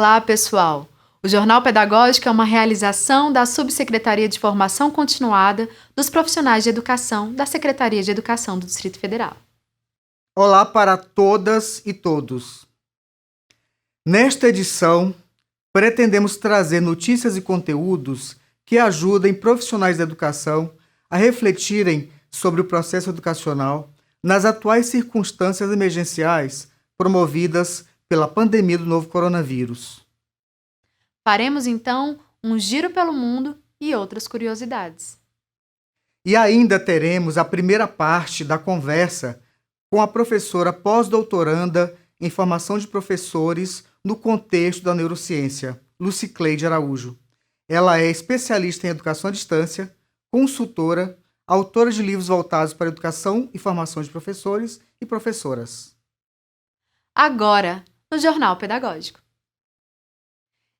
Olá, pessoal! O Jornal Pedagógico é uma realização da Subsecretaria de Formação Continuada dos Profissionais de Educação da Secretaria de Educação do Distrito Federal. Olá para todas e todos. Nesta edição, pretendemos trazer notícias e conteúdos que ajudem profissionais da educação a refletirem sobre o processo educacional nas atuais circunstâncias emergenciais promovidas pela pandemia do novo coronavírus. Faremos, então, um giro pelo mundo e outras curiosidades. E ainda teremos a primeira parte da conversa com a professora pós-doutoranda em formação de professores no contexto da neurociência, Lucicleide Araújo. Ela é especialista em educação à distância, consultora, autora de livros voltados para a educação e formação de professores e professoras. Agora, no Jornal Pedagógico.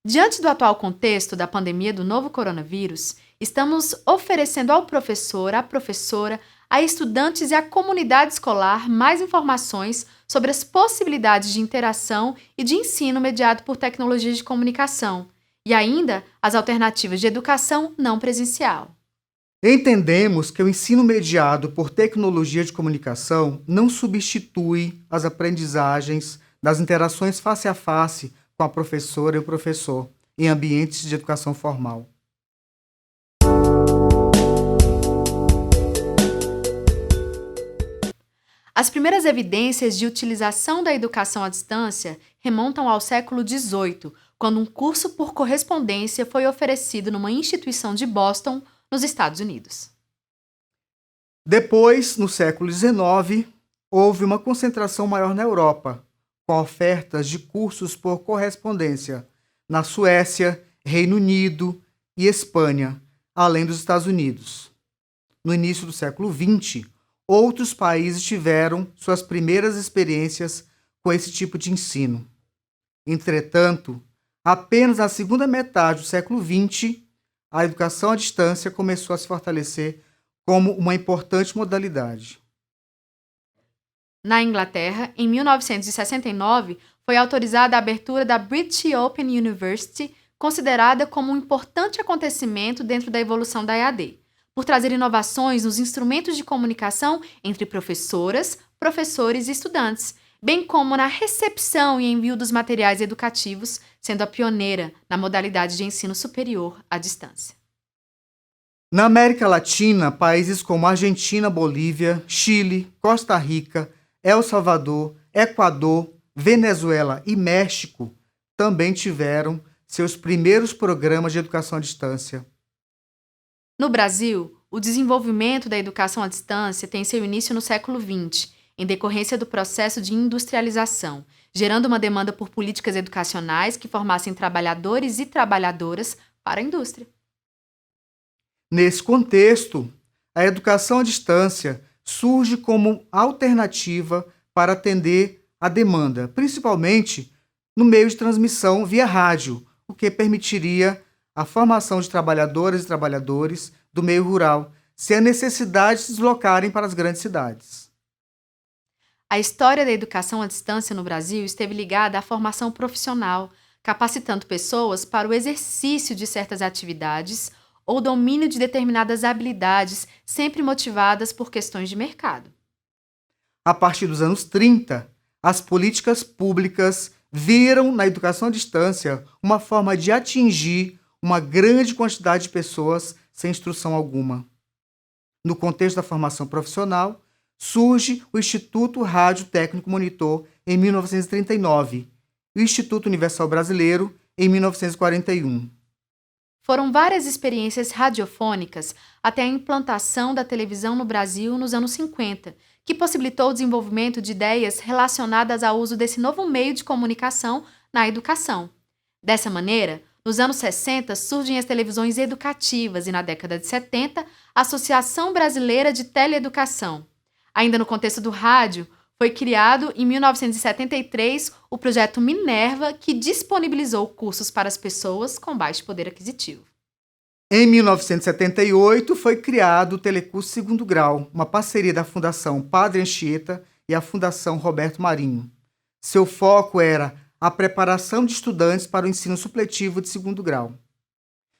Diante do atual contexto da pandemia do novo coronavírus, estamos oferecendo ao professor, à professora, a estudantes e à comunidade escolar mais informações sobre as possibilidades de interação e de ensino mediado por tecnologias de comunicação e ainda as alternativas de educação não presencial. Entendemos que o ensino mediado por tecnologia de comunicação não substitui as aprendizagens das interações face a face com a professora e o professor em ambientes de educação formal. As primeiras evidências de utilização da educação à distância remontam ao século XVIII, quando um curso por correspondência foi oferecido numa instituição de Boston, nos Estados Unidos. Depois, no século XIX, houve uma concentração maior na Europa, com ofertas de cursos por correspondência na Suécia, Reino Unido e Espanha, além dos Estados Unidos. No início do século XX, outros países tiveram suas primeiras experiências com esse tipo de ensino. Entretanto, apenas na segunda metade do século XX, a educação à distância começou a se fortalecer como uma importante modalidade. Na Inglaterra, em 1969, foi autorizada a abertura da British Open University, considerada como um importante acontecimento dentro da evolução da EAD, por trazer inovações nos instrumentos de comunicação entre professoras, professores e estudantes, bem como na recepção e envio dos materiais educativos, sendo a pioneira na modalidade de ensino superior à distância. Na América Latina, países como Argentina, Bolívia, Chile, Costa Rica, El Salvador, Equador, Venezuela e México também tiveram seus primeiros programas de educação à distância. No Brasil, o desenvolvimento da educação à distância tem seu início no século XX, em decorrência do processo de industrialização, gerando uma demanda por políticas educacionais que formassem trabalhadores e trabalhadoras para a indústria. Nesse contexto, a educação à distância surge como alternativa para atender a demanda, principalmente no meio de transmissão via rádio, o que permitiria a formação de trabalhadoras e trabalhadores do meio rural, sem a necessidade de se deslocarem para as grandes cidades. A história da educação à distância no Brasil esteve ligada à formação profissional, capacitando pessoas para o exercício de certas atividades ou domínio de determinadas habilidades, sempre motivadas por questões de mercado. A partir dos anos 30, as políticas públicas viram na educação à distância uma forma de atingir uma grande quantidade de pessoas sem instrução alguma. No contexto da formação profissional, surge o Instituto Rádio Técnico Monitor em 1939 e o Instituto Universal Brasileiro em 1941. Foram várias experiências radiofônicas até a implantação da televisão no Brasil nos anos 50, que possibilitou o desenvolvimento de ideias relacionadas ao uso desse novo meio de comunicação na educação. Dessa maneira, nos anos 60 surgem as televisões educativas e na década de 70, a Associação Brasileira de Teleeducação. Ainda no contexto do rádio, foi criado em 1973 o projeto Minerva, que disponibilizou cursos para as pessoas com baixo poder aquisitivo. Em 1978 foi criado o Telecurso Segundo Grau, uma parceria da Fundação Padre Anchieta e a Fundação Roberto Marinho. Seu foco era a preparação de estudantes para o ensino supletivo de segundo grau.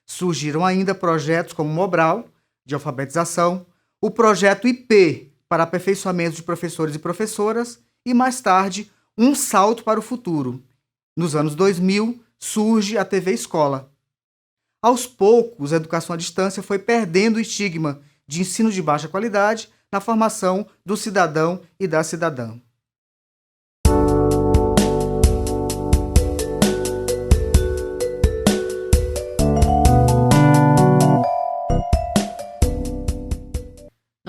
Surgiram ainda projetos como o Mobral, de alfabetização, o projeto IP, para aperfeiçoamento de professores e professoras, e mais tarde, Um Salto para o Futuro. Nos anos 2000, surge a TV Escola. Aos poucos, a educação à distância foi perdendo o estigma de ensino de baixa qualidade na formação do cidadão e da cidadã.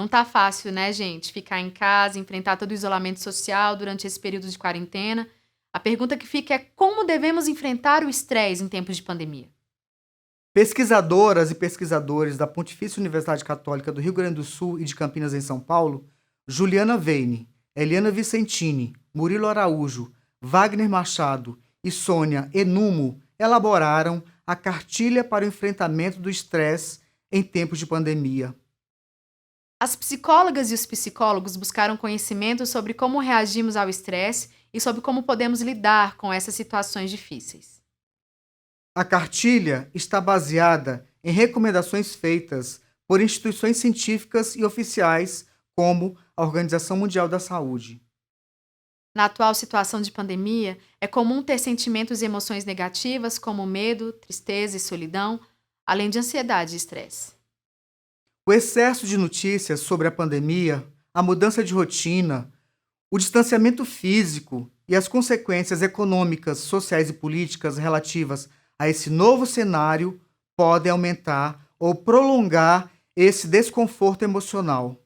Não tá fácil, né, gente? Ficar em casa, enfrentar todo o isolamento social durante esse período de quarentena. A pergunta que fica é como devemos enfrentar o estresse em tempos de pandemia? Pesquisadoras e pesquisadores da Pontifícia Universidade Católica do Rio Grande do Sul e de Campinas, em São Paulo, Juliana Veine, Eliana Vicentini, Murilo Araújo, Wagner Machado e Sônia Enumo elaboraram a Cartilha para o Enfrentamento do Estresse em Tempos de Pandemia. As psicólogas e os psicólogos buscaram conhecimento sobre como reagimos ao estresse e sobre como podemos lidar com essas situações difíceis. A cartilha está baseada em recomendações feitas por instituições científicas e oficiais, como a Organização Mundial da Saúde. Na atual situação de pandemia, é comum ter sentimentos e emoções negativas como medo, tristeza e solidão, além de ansiedade e estresse. O excesso de notícias sobre a pandemia, a mudança de rotina, o distanciamento físico e as consequências econômicas, sociais e políticas relativas a esse novo cenário podem aumentar ou prolongar esse desconforto emocional.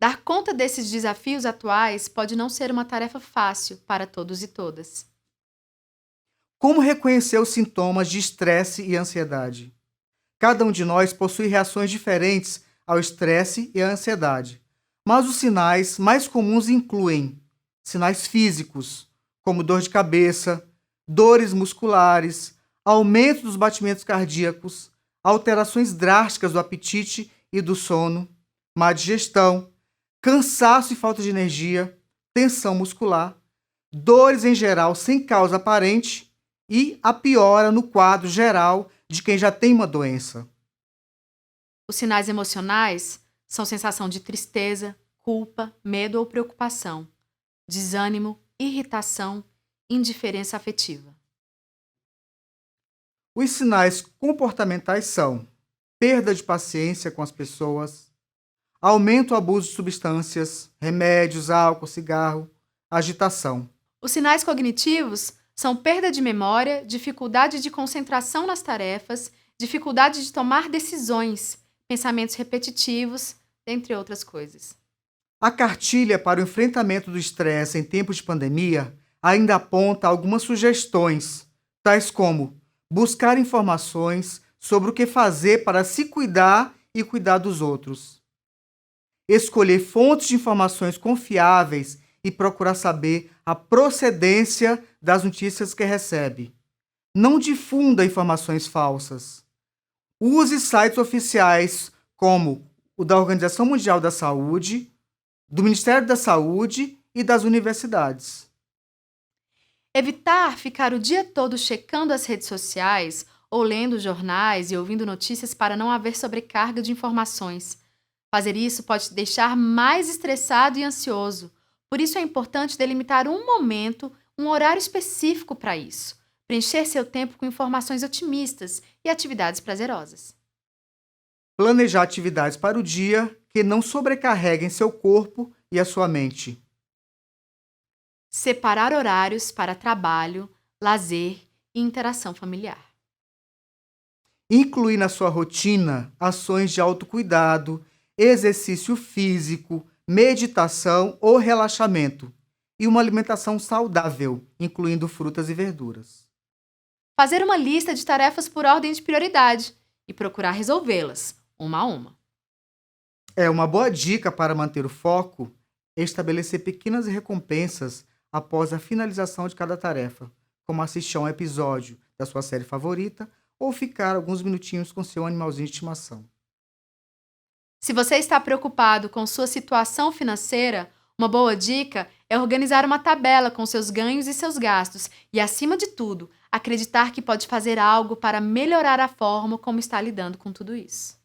Dar conta desses desafios atuais pode não ser uma tarefa fácil para todos e todas. Como reconhecer os sintomas de estresse e ansiedade? Cada um de nós possui reações diferentes ao estresse e à ansiedade, mas os sinais mais comuns incluem sinais físicos, como dor de cabeça, dores musculares, aumento dos batimentos cardíacos, alterações drásticas do apetite e do sono, má digestão, cansaço e falta de energia, tensão muscular, dores em geral sem causa aparente e a piora no quadro geral de quem já tem uma doença. Os sinais emocionais são sensação de tristeza, culpa, medo ou preocupação, desânimo, irritação, indiferença afetiva. Os sinais comportamentais são perda de paciência com as pessoas, aumento do abuso de substâncias, remédios, álcool, cigarro, agitação. Os sinais cognitivos são perda de memória, dificuldade de concentração nas tarefas, dificuldade de tomar decisões, pensamentos repetitivos, dentre outras coisas. A cartilha para o enfrentamento do estresse em tempos de pandemia ainda aponta algumas sugestões, tais como buscar informações sobre o que fazer para se cuidar e cuidar dos outros, escolher fontes de informações confiáveis e procurar saber a procedência das notícias que recebe. Não difunda informações falsas. Use sites oficiais como o da Organização Mundial da Saúde, do Ministério da Saúde e das universidades. Evitar ficar o dia todo checando as redes sociais ou lendo jornais e ouvindo notícias para não haver sobrecarga de informações. Fazer isso pode te deixar mais estressado e ansioso. Por isso é importante delimitar um momento, um horário específico para isso. Preencher seu tempo com informações otimistas e atividades prazerosas. Planejar atividades para o dia que não sobrecarreguem seu corpo e a sua mente. Separar horários para trabalho, lazer e interação familiar. Incluir na sua rotina ações de autocuidado, exercício físico, meditação ou relaxamento e uma alimentação saudável, incluindo frutas e verduras. Fazer uma lista de tarefas por ordem de prioridade e procurar resolvê-las, uma a uma. É uma boa dica para manter o foco estabelecer pequenas recompensas após a finalização de cada tarefa, como assistir a um episódio da sua série favorita ou ficar alguns minutinhos com seu animalzinho de estimação. Se você está preocupado com sua situação financeira, uma boa dica É organizar uma tabela com seus ganhos e seus gastos e, acima de tudo, acreditar que pode fazer algo para melhorar a forma como está lidando com tudo isso.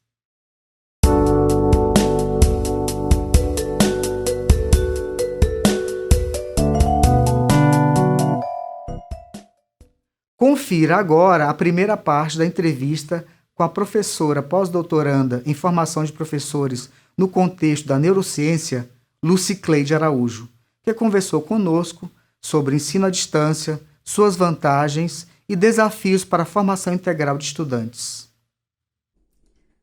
Confira agora a primeira parte da entrevista com a professora pós-doutoranda em formação de professores no contexto da neurociência, Lucicleide Araújo, que conversou conosco sobre ensino à distância, suas vantagens e desafios para a formação integral de estudantes.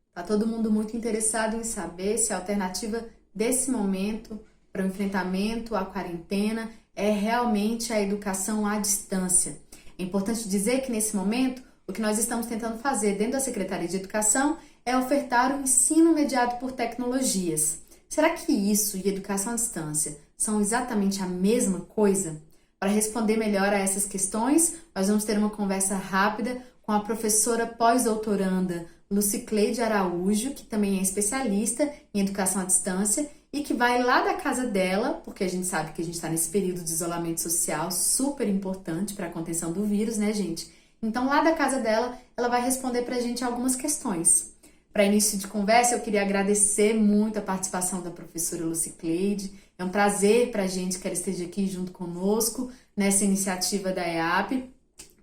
Está todo mundo muito interessado em saber se a alternativa desse momento para o enfrentamento à quarentena é realmente a educação à distância. É importante dizer que, nesse momento, o que nós estamos tentando fazer dentro da Secretaria de Educação é ofertar o ensino mediado por tecnologias. Será que isso e educação à distância são exatamente a mesma coisa? Para responder melhor a essas questões, nós vamos ter uma conversa rápida com a professora pós-doutoranda Lucicleide Araújo, que também é especialista em educação à distância e que vai lá da casa dela, porque a gente sabe que a gente está nesse período de isolamento social super importante para a contenção do vírus, né, gente? Então, lá da casa dela, ela vai responder para a gente algumas questões. Para início de conversa, eu queria agradecer muito a participação da professora Lucicleide. É um prazer para a gente que ela esteja aqui junto conosco nessa iniciativa da EAP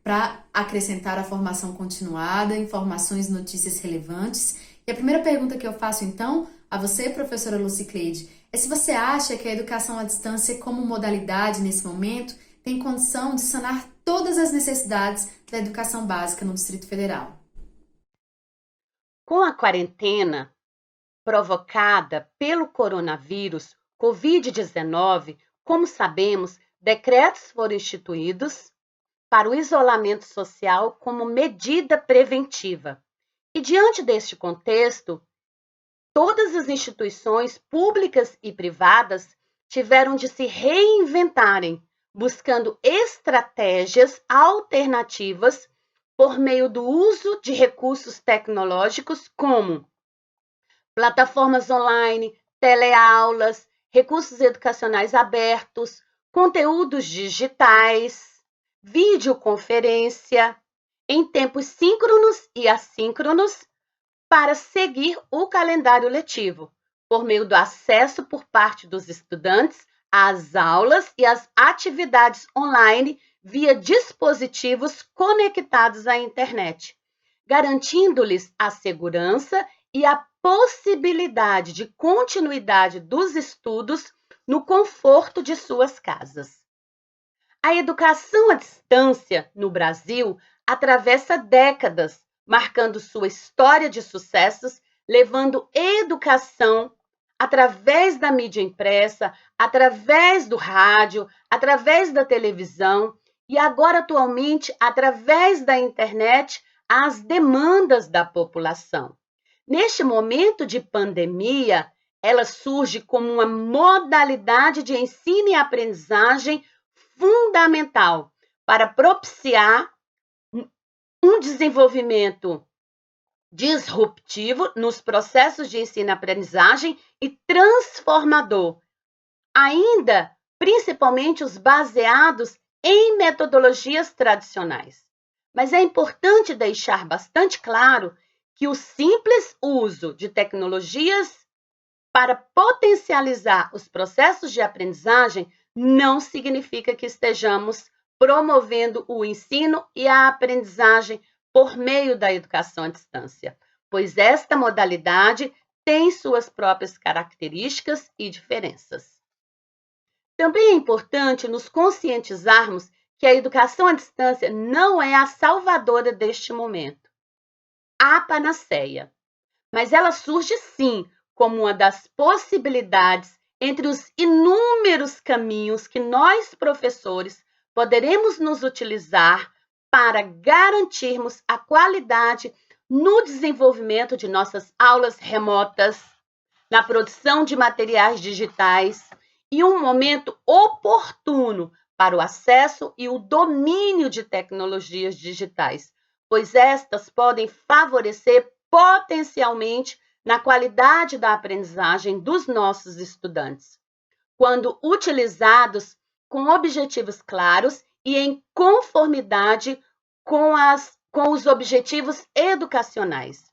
para acrescentar a formação continuada, informações e notícias relevantes. E a primeira pergunta que eu faço, então, a você, professora Lucicleide, é se você acha que a educação à distância como modalidade nesse momento tem condição de sanar todas as necessidades da educação básica no Distrito Federal. Com a quarentena provocada pelo coronavírus Covid-19, como sabemos, decretos foram instituídos para o isolamento social como medida preventiva. E diante deste contexto, todas as instituições públicas e privadas tiveram de se reinventarem, buscando estratégias alternativas por meio do uso de recursos tecnológicos como plataformas online, teleaulas, recursos educacionais abertos, conteúdos digitais, videoconferência, em tempos síncronos e assíncronos, para seguir o calendário letivo, por meio do acesso por parte dos estudantes às aulas e às atividades online via dispositivos conectados à internet, garantindo-lhes a segurança e a possibilidade de continuidade dos estudos no conforto de suas casas. A educação à distância no Brasil atravessa décadas, marcando sua história de sucessos, levando educação através da mídia impressa, através do rádio, através da televisão e agora atualmente através da internet às demandas da população. Neste momento de pandemia, ela surge como uma modalidade de ensino e aprendizagem fundamental para propiciar um desenvolvimento disruptivo nos processos de ensino-aprendizagem e transformador, ainda principalmente os baseados em metodologias tradicionais. Mas é importante deixar bastante claro que o simples uso de tecnologias para potencializar os processos de aprendizagem não significa que estejamos promovendo o ensino e a aprendizagem por meio da educação à distância, pois esta modalidade tem suas próprias características e diferenças. Também é importante nos conscientizarmos que a educação à distância não é a salvadora deste momento, a panaceia, mas ela surge sim como uma das possibilidades entre os inúmeros caminhos que nós, professores, poderemos nos utilizar para garantirmos a qualidade no desenvolvimento de nossas aulas remotas, na produção de materiais digitais e um momento oportuno para o acesso e o domínio de tecnologias digitais, pois estas podem favorecer potencialmente na qualidade da aprendizagem dos nossos estudantes. quando utilizados com objetivos claros e em conformidade com os objetivos educacionais.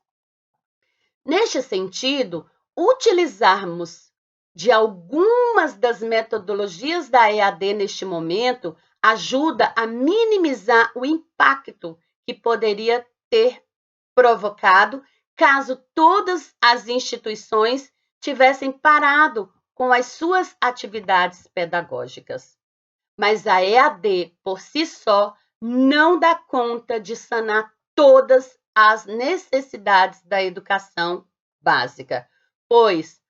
Neste sentido, utilizarmos de algumas das metodologias da EAD neste momento ajuda a minimizar o impacto que poderia ter provocado caso todas as instituições tivessem parado com as suas atividades pedagógicas. Mas a EAD, por si só, não dá conta de sanar todas as necessidades da educação básica, pois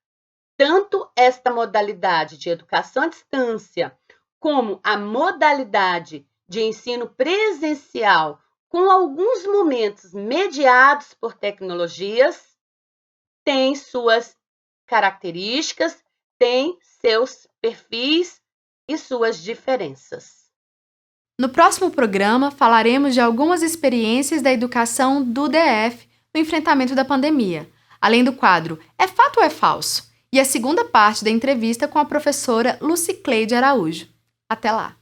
tanto esta modalidade de educação à distância como a modalidade de ensino presencial, com alguns momentos mediados por tecnologias, têm suas características, têm seus perfis e suas diferenças. No próximo programa, falaremos de algumas experiências da educação do DF no enfrentamento da pandemia, além do quadro É Fato ou é Falso? E a segunda parte da entrevista com a professora Lucicleide Araújo. Até lá!